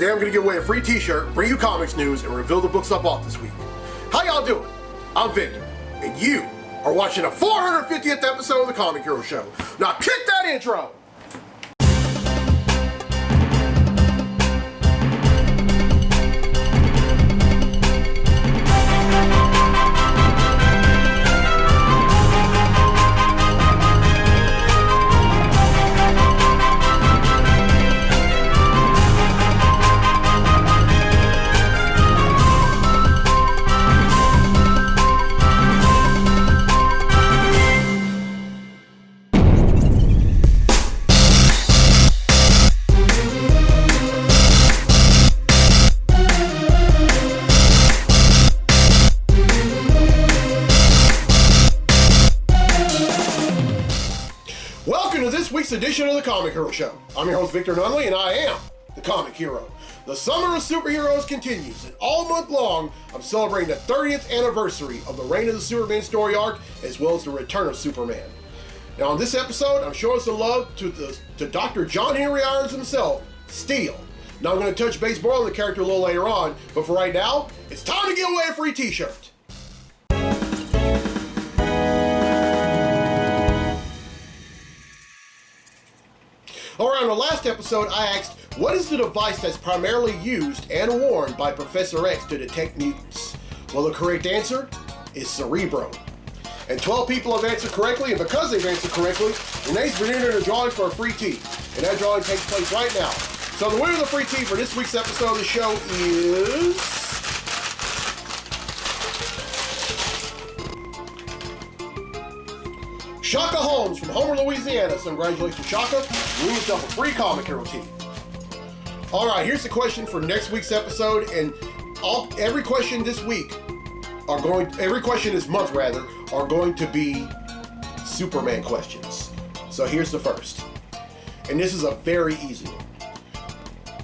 today I'm going to give away a free t-shirt, bring you comics news, and reveal the books I bought this week. How y'all doing? I'm Victor, and you are watching the 450th episode of the Comic Hero Show. Now kick that intro! Welcome to this week's edition of the Comic Hero Show. I'm your host Victor Nunley, and I am the Comic Hero. The summer of superheroes continues, and all month long I'm celebrating the 30th anniversary of the Reign of the Superman story arc, as well as the return of Superman. Now on this episode, I'm showing some love to Dr. John Henry Irons himself, Steel. Now I'm going to touch base more on the character a little later on, but for right now, it's time to give away a free t-shirt. Alright, on the last episode, I asked, what is the device that's primarily used and worn by Professor X to detect mutants? Well, the correct answer is Cerebro. And 12 people have answered correctly, and because they've answered correctly, the name's been entered in a drawing for a free tee. And that drawing takes place right now. So the winner of the free tee for this week's episode of the show is... Shaka Holmes from Homer, Louisiana. So congratulations, Shaka. You win yourself a free Comic Hero tee. All right, here's the question for next week's episode, and every question this month are going to be Superman questions. So here's the first, and this is a very easy one.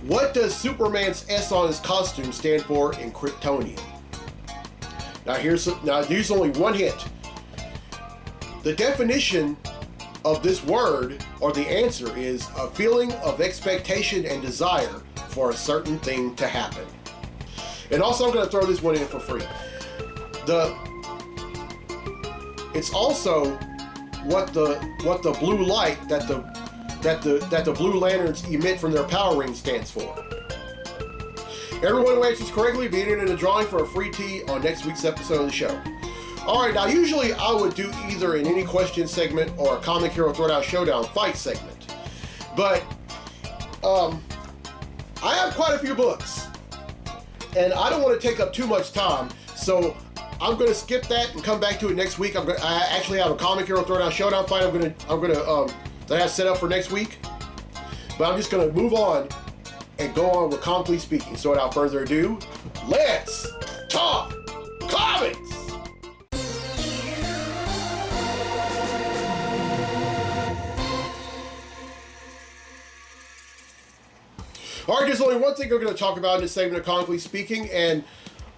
What does Superman's S on his costume stand for in Kryptonian? Now here's only one hint. The definition of this word, or the answer, is a feeling of expectation and desire for a certain thing to happen. And also, I'm going to throw this one in for free. It's also what the blue light that the Blue Lanterns emit from their power ring stands for. Everyone who answers correctly be entered in a drawing for a free tee on next week's episode of the show. Alright, now usually I would do either an Any Question segment or a Comic Hero Throwdown Showdown fight segment. But, I have quite a few books. And I don't want to take up too much time, so I'm going to skip that and come back to it next week. I actually have a Comic Hero Throwdown Showdown fight that I have set up for next week. But I'm just going to move on and go on with Comically Speaking. So without further ado, let's talk comics! Alright, there's only one thing we're going to talk about in this segment of Comically Speaking, and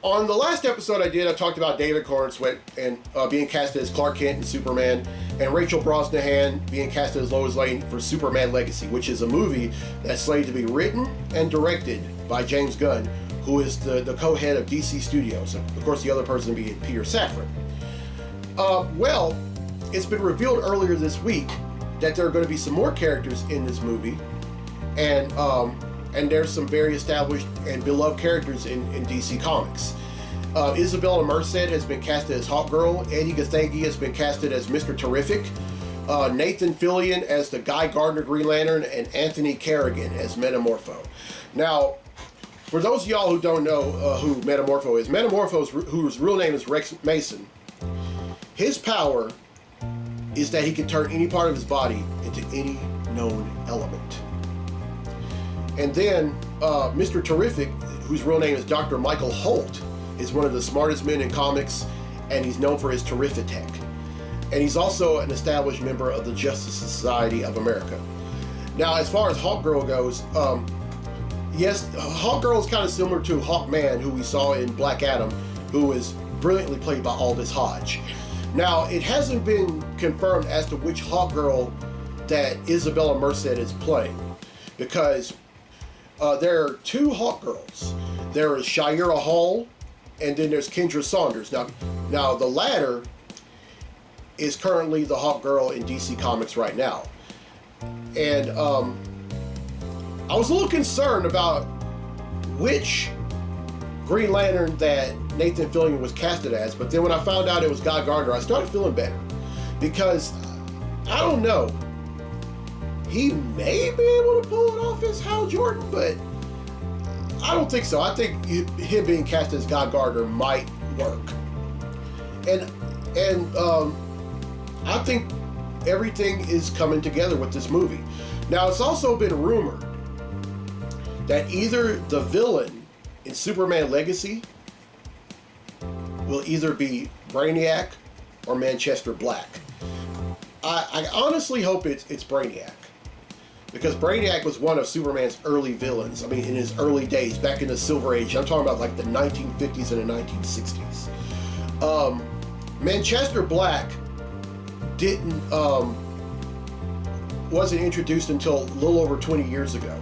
on the last episode I talked about David Corenswet and being casted as Clark Kent and Superman, and Rachel Brosnahan being casted as Lois Lane for Superman Legacy, which is a movie that's slated to be written and directed by James Gunn, who is the co-head of DC Studios. Of course, the other person being Peter Safran. Well, it's been revealed earlier this week that there are going to be some more characters in this movie, and there's some very established and beloved characters in DC Comics. Isabella Merced has been casted as Hawkgirl, Eddie Gathegi has been casted as Mr. Terrific, Nathan Fillion as the Guy Gardner Green Lantern, and Anthony Carrigan as Metamorpho. Now, for those of y'all who don't know who Metamorpho is, whose real name is Rex Mason, his power is that he can turn any part of his body into any known element. And then Mr. Terrific, whose real name is Dr. Michael Holt, is one of the smartest men in comics, and he's known for his Terrifictech. And he's also an established member of the Justice Society of America. Now, as far as Hawkgirl goes, yes, Hawkgirl is kind of similar to Hawkman, who we saw in Black Adam, who is brilliantly played by Aldous Hodge. Now, it hasn't been confirmed as to which Hawkgirl that Isabella Merced is playing, because There are two Hawk Girls. There is Shira Hall, and then there's Kendra Saunders. Now the latter is currently the Hawk Girl in DC Comics right now. And I was a little concerned about which Green Lantern that Nathan Fillion was casted as, but then when I found out it was Guy Gardner, I started feeling better. Because, I don't know, he may be able to pull it off as Hal Jordan, but I don't think so. I think him being cast as Guy Gardner might work. And I think everything is coming together with this movie. Now, it's also been rumored that either the villain in Superman Legacy will either be Brainiac or Manchester Black. I honestly hope it's Brainiac, because Brainiac was one of Superman's early villains. I mean, in his early days, back in the Silver Age. I'm talking about like the 1950s and the 1960s. Manchester Black wasn't introduced until a little over 20 years ago.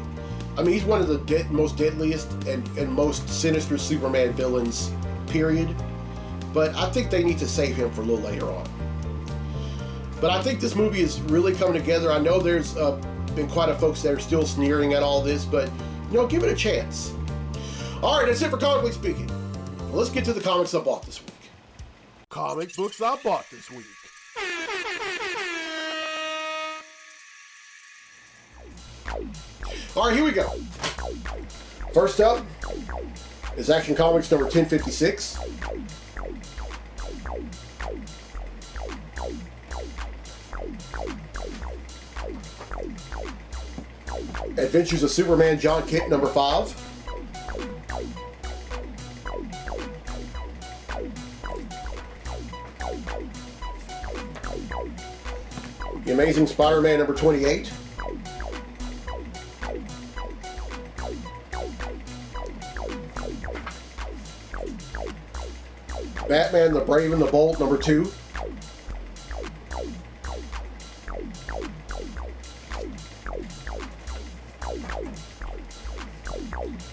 I mean, he's one of the most deadliest and most sinister Superman villains, period. But I think they need to save him for a little later on. But I think this movie is really coming together. I know there's been quite a folks that are still sneering at all this, but, give it a chance. All right, that's it for Comically Speaking. Well, let's get to the comics I bought this week. Comic books I bought this week. All right, here we go. First up is Action Comics number 1056. Adventures of Superman John Kent number 5. The Amazing Spider-Man number 28. Batman the Brave and the Bold number 2.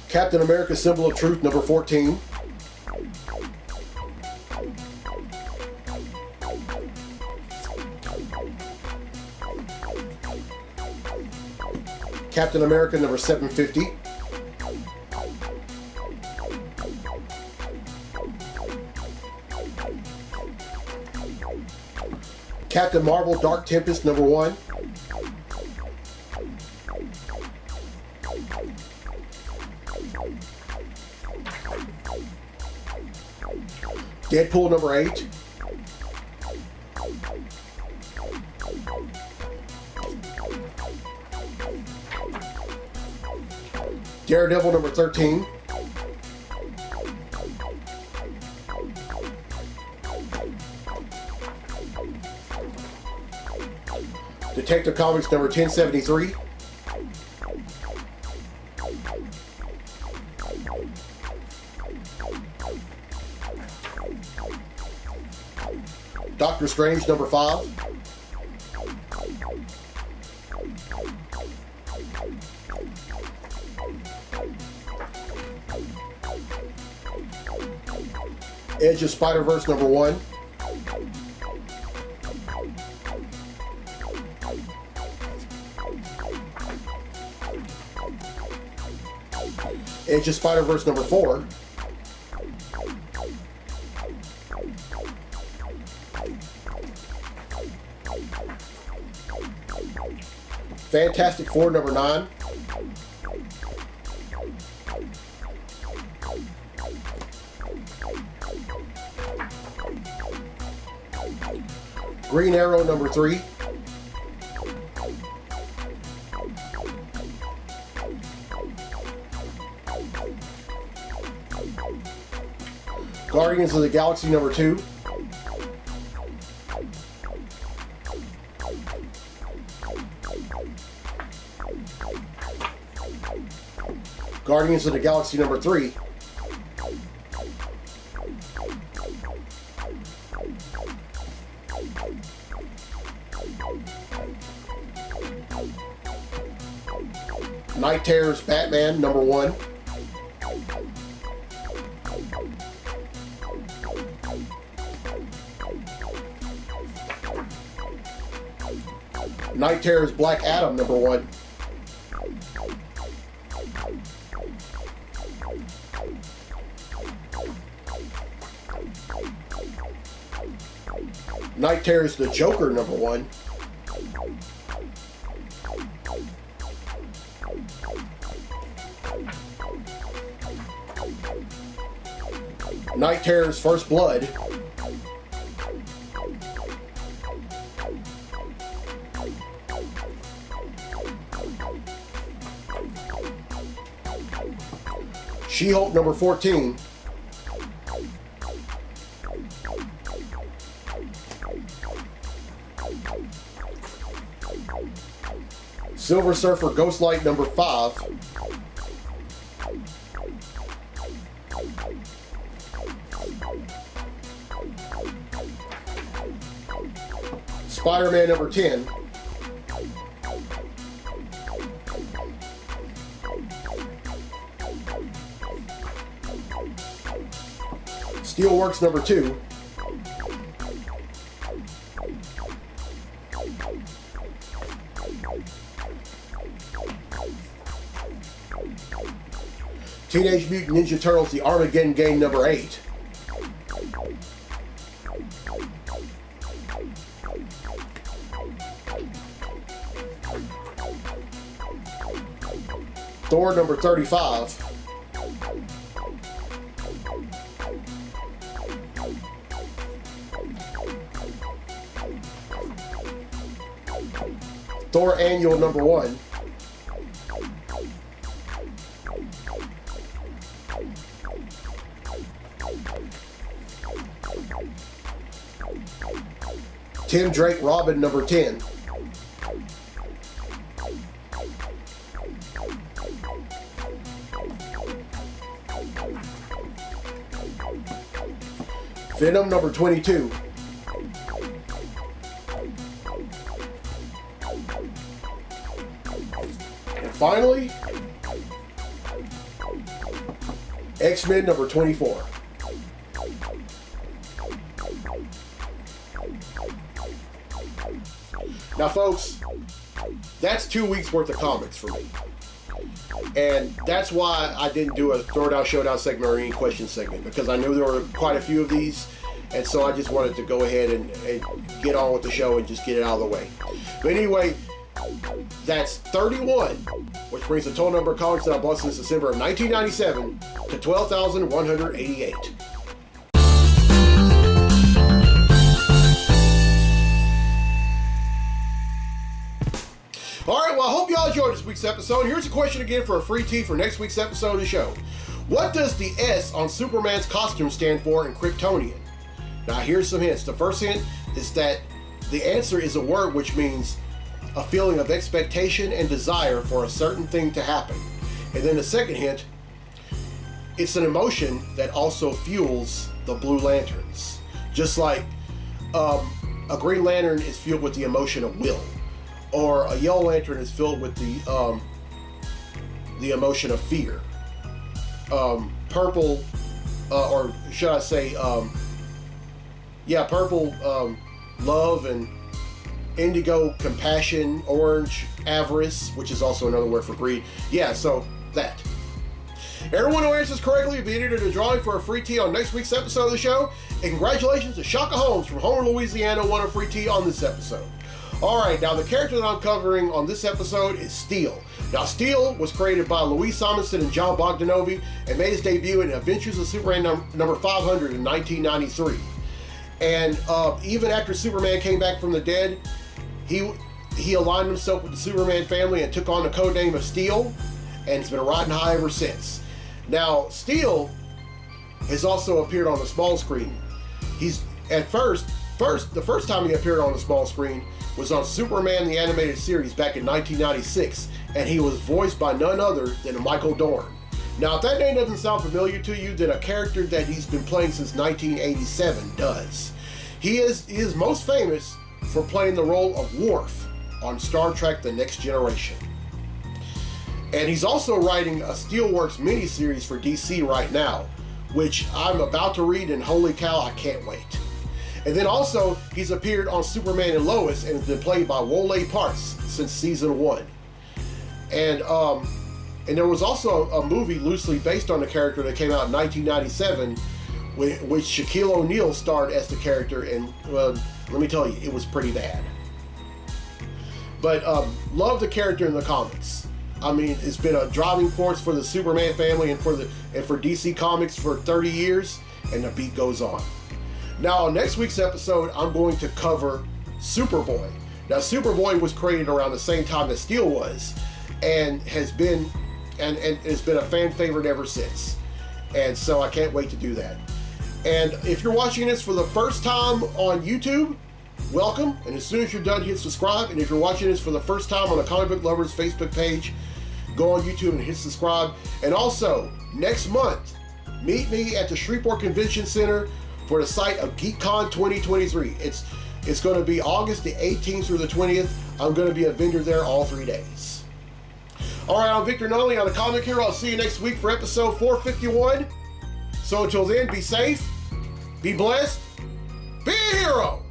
Captain America Symbol of Truth number 14. Captain America number 750. Captain Marvel Dark Tempest number 1. Deadpool number 8. Daredevil number 13. Detective Comics number 1073. Doctor Strange number 5. Edge of Spider-Verse number 1. Edge of Spider-Verse number 4. Fantastic Four number 9. Green Arrow number 3. Guardians of the Galaxy number 2. Guardians of the Galaxy number 3. Night Terror's Batman, number 1. Night Terror's Black Adam, number 1. Night Terror's The Joker, number 1. Night Terror's First Blood. She-Hulk, number 14. Silver Surfer Ghostlight, number 5. Spider-Man, number 10. Steelworks, number 2. Teenage Mutant Ninja Turtles, The Armageddon Game, number 8. Thor, number 35. Thor Annual, number 1. Tim Drake Robin, number 10. Venom, number 22. And finally, X-Men, number 24. Now, folks, that's 2 weeks worth of comics for me. And that's why I didn't do a Throwdown Showdown segment or any question segment, because I knew there were quite a few of these, and so I just wanted to go ahead and get on with the show and just get it out of the way. But anyway, that's 31, which brings the total number of comics that I bought since December of 1997 to 12,188. Alright, well, I hope y'all enjoyed this week's episode. Here's a question again for a free tee for next week's episode of the show. What does the S on Superman's costume stand for in Kryptonian? Now, here's some hints. The first hint is that the answer is a word which means a feeling of expectation and desire for a certain thing to happen. And then the second hint, it's an emotion that also fuels the Blue Lanterns. Just like a Green Lantern is fueled with the emotion of will, or a Yellow Lantern is filled with the emotion of fear. Purple, or should I say, purple, love, and indigo, compassion, orange, avarice, which is also another word for greed. Yeah, so that. Everyone who answers correctly will be entered in a drawing for a free tee on next week's episode of the show. And congratulations to Shaka Holmes from Homer, Louisiana, won a free tee on this episode. Alright, now the character that I'm covering on this episode is Steel. Now, Steel was created by Louise Simonson and John Bogdanovi and made his debut in Adventures of Superman number 500 in 1993. And even after Superman came back from the dead, he aligned himself with the Superman family and took on the codename of Steel, and it's been riding high ever since. Now, Steel has also appeared on the small screen. He's the first time he appeared on the small screen was on Superman the Animated Series back in 1996, and he was voiced by none other than Michael Dorn. Now, if that name doesn't sound familiar to you, then a character that he's been playing since 1987 does. He is most famous for playing the role of Worf on Star Trek The Next Generation. And he's also writing a Steelworks miniseries for DC right now, which I'm about to read, and holy cow, I can't wait. And then also, he's appeared on Superman and Lois and has been played by Wole Parks since season 1. And there was also a movie loosely based on the character that came out in 1997, which Shaquille O'Neal starred as the character, and let me tell you, it was pretty bad. But love the character in the comics. I mean, it's been a driving force for the Superman family and for DC Comics for 30 years, and the beat goes on. Now, on next week's episode, I'm going to cover Superboy. Now, Superboy was created around the same time that Steel was, and has been a fan favorite ever since. And so I can't wait to do that. And if you're watching this for the first time on YouTube, welcome. And as soon as you're done, hit subscribe. And if you're watching this for the first time on the Comic Book Lovers Facebook page, go on YouTube and hit subscribe. And also, next month, meet me at the Shreveport Convention Center for the site of GeekCon 2023. It's going to be August the 18th through the 20th. I'm going to be a vendor there all 3 days. All right, I'm Victor Nunley on the Comic Hero. I'll see you next week for episode 451. So until then, be safe, be blessed, be a hero.